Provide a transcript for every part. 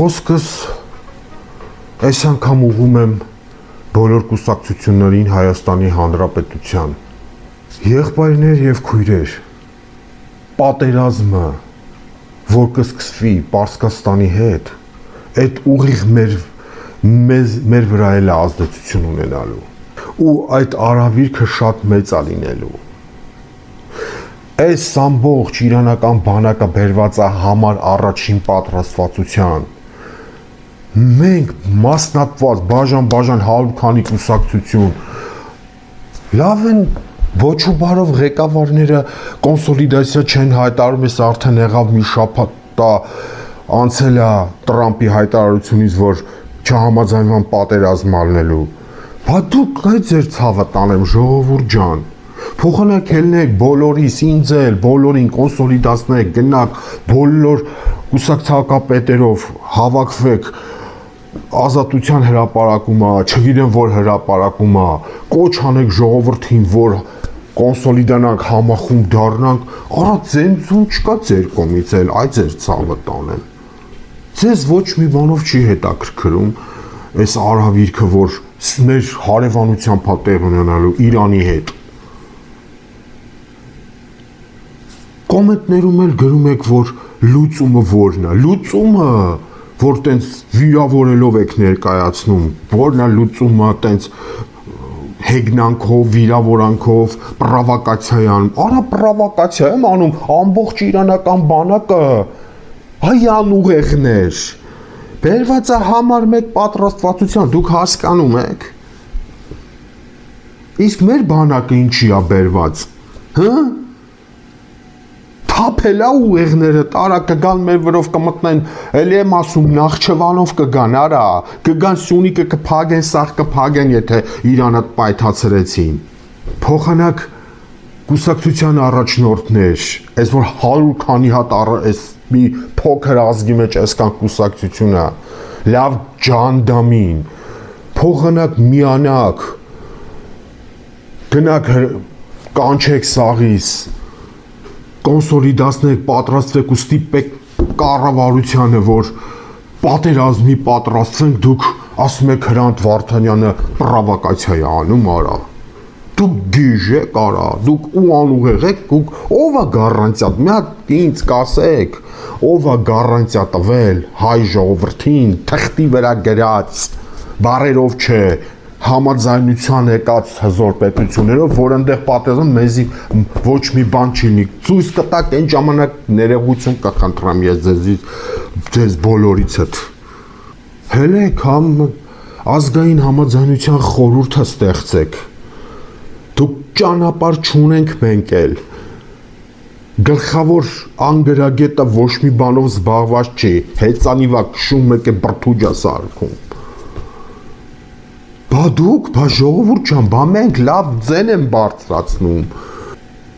Խոսքս այս անգամ ուղղում եմ բոլոր կուսակցություններին Հայաստանի Հանրապետության։ Եղբայրներ եւ քույրեր, պատերազմը, որ կսկսվի Պարսկաստանի հետ, այդ ուղիղ մեր վրա էլ ազդեցություն ունենալու ու այդ արհավիրքը շատ մեծ է լինելու։ Այս ամբողջ իրանական բանակը բերված է համար առաջին պատրաստվածության։ Մենք մասնատված բաժան 100 քանի կուսակցություն լավ են ոչ ու բարով ղեկավարները կոնսոլիդացիա չեն հայտարարում, ես արդեն եղավ մի շաբաթ անցել է Տրամպի հայտարարությունից, որ չհամաձայնվան պատերազմ ալնելու։ Բա դուք այդ ձեր ցավը տանեմ, ժողովուրդ ջան։ Փոխանակ ելնեք բոլորիս, ինձ էլ, բոլորին կոնսոլիդացնեք, գնաք բոլոր կուսակցապետերով հավաքվեք ազատության հրապարակումա, չգիտեմ որ հրապարակումա, կոչ անեք ժողովրդին, որ կոնսոլիդանանք, համախումբ դառնանք, արա ձենցուն չկա ձեր կողմից էլ, այ ձեր ցավը տանեմ։ Ձեզ ոչ մի բանով չի հետաքրքրում այս արհավիրքը, որ մեր հարևանությամբ է տեղ ունենալու Իրանի հետ։ Կոմենտներում էլ գրում եք, որ լուծումը որն է։ Լուծումը, որ տենց վիրավորելով եք ներկայացնում, որն է լուծումը, տենց հեգնանքով, վիրավորանքով, պրովոկացիան, արա պրովոկացիա եմ անում ամբողջ իրանական բանակը, այ անուղեղներ, բերված է համար 1 պատրաստվածության, դուք հասկանում եք։ Իսկ մեր բանակը ինչի է բերված, հա? Թափելա ուղեղները, տարա կգան մեր վրով կմտնեն, էլի եմ ասում, Նախճեվանով կգան, արա, կգան Սյունիքը կփագեն, սաղ կփագեն, եթե Իրանը պայթացրեցին։ Փոխանակ կուսակցության առաջնորդներ, այս որ 100 քանի հատ այս մի փոքր ազգի մեջ այսքան կուսակցությունը, լավ ջանդամին, փոխանակ միանակ, գնաք կանչեք սաղիս, կոնսոլիդացնեք, պատրաստվեք ու ստիպեք կառավարությանը, որ պատերազմի պատրաստվենք, դուք ասում եք Հրանտ Վարդանյանը պրովոկացիա է անում, արա։ Դուք գիժ եք, արա, դուք ու անուղեղ եք, դուք ով է գառանտիա, մի հատ ինձ կասեք, ով է գառանտիա տվել հայ ժողովրդին, թղթի վրա գրած, բարերով չէ, համաձայնության եկած հզոր պետություններով, որ այնտեղ պատերազմ մեզի ոչ մի բան չի լինի։ Ցույց կտակ այն ժամանակ ներողություն կխնդրեմ ես ձեզ բոլորիցդ։ Հելեք ազգային համաձայնության խորհուրդը ստեղծեք։ Դուք ճանապարհ չունենք մենք էլ։ Գլխավոր անգրագետը ոչ մի բանով զբաղված չի, հեծանիվա քշում եք է բրթուջա սարքում։ Բա դուք, բա ժողովուրդ ջան, բա մենք լավ ձեն եմ բարձրացնում։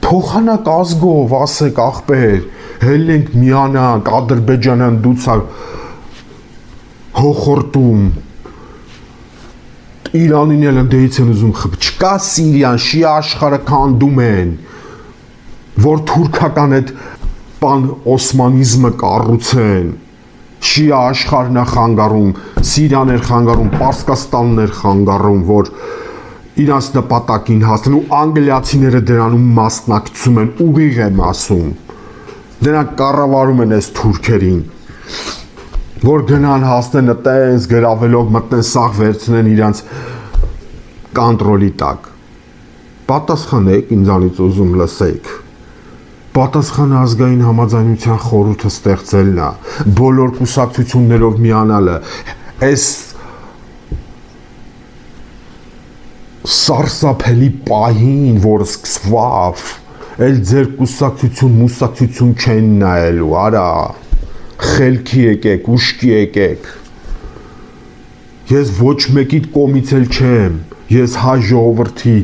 Փոխանակ ազգով ասեք ախպեր, հելենք միանանք, Ադրբեջանյան դուցա հոխորտում։ Իրանին էլ ընդդեից են ուզում խփ, չկա Սիրիան, շիա աշխարհը քանդում են, որ թուրքական այդ բան օսմանիզմը կառուցեն։ Շիա աշխարհն է խանգարում, Սիրիան էր խանգարում, Պարսկաստանն էր խանգարում, որ իրանց նպատակին հասնեն ու անգլիացիները դրանում մասնակցում են, ուղիղ եմ ասում։ Դրանք կառավարում են այս թուրքերին, որ գնան հասնեն այտենց գրավելով մտնեն սաղ վերցնեն իրանց կոնտրոլի տակ։ Պատասխանեք, ինձանից ուզում լսեք։ Պատասխանը ազգային համաձայնության խորհուրդը ստեղծելն է, բոլոր կուսակցություններով միանալը, այս սարսափելի պահին, որ սկսվավ, էլ ձեր կուսակցություն չեն նայելու, արա, խելքի եկեք, ուշքի եկեք։ Ես ոչ մեկիդ կողմից էլ չեմ, ես հայ ժողովրդի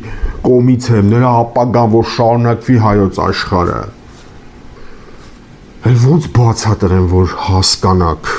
կողմից եմ, նրա ապագան, որ շարունակվի հայոց աշխարհը։ Էլ ոնց բացատրեմ, որ հասկանաք։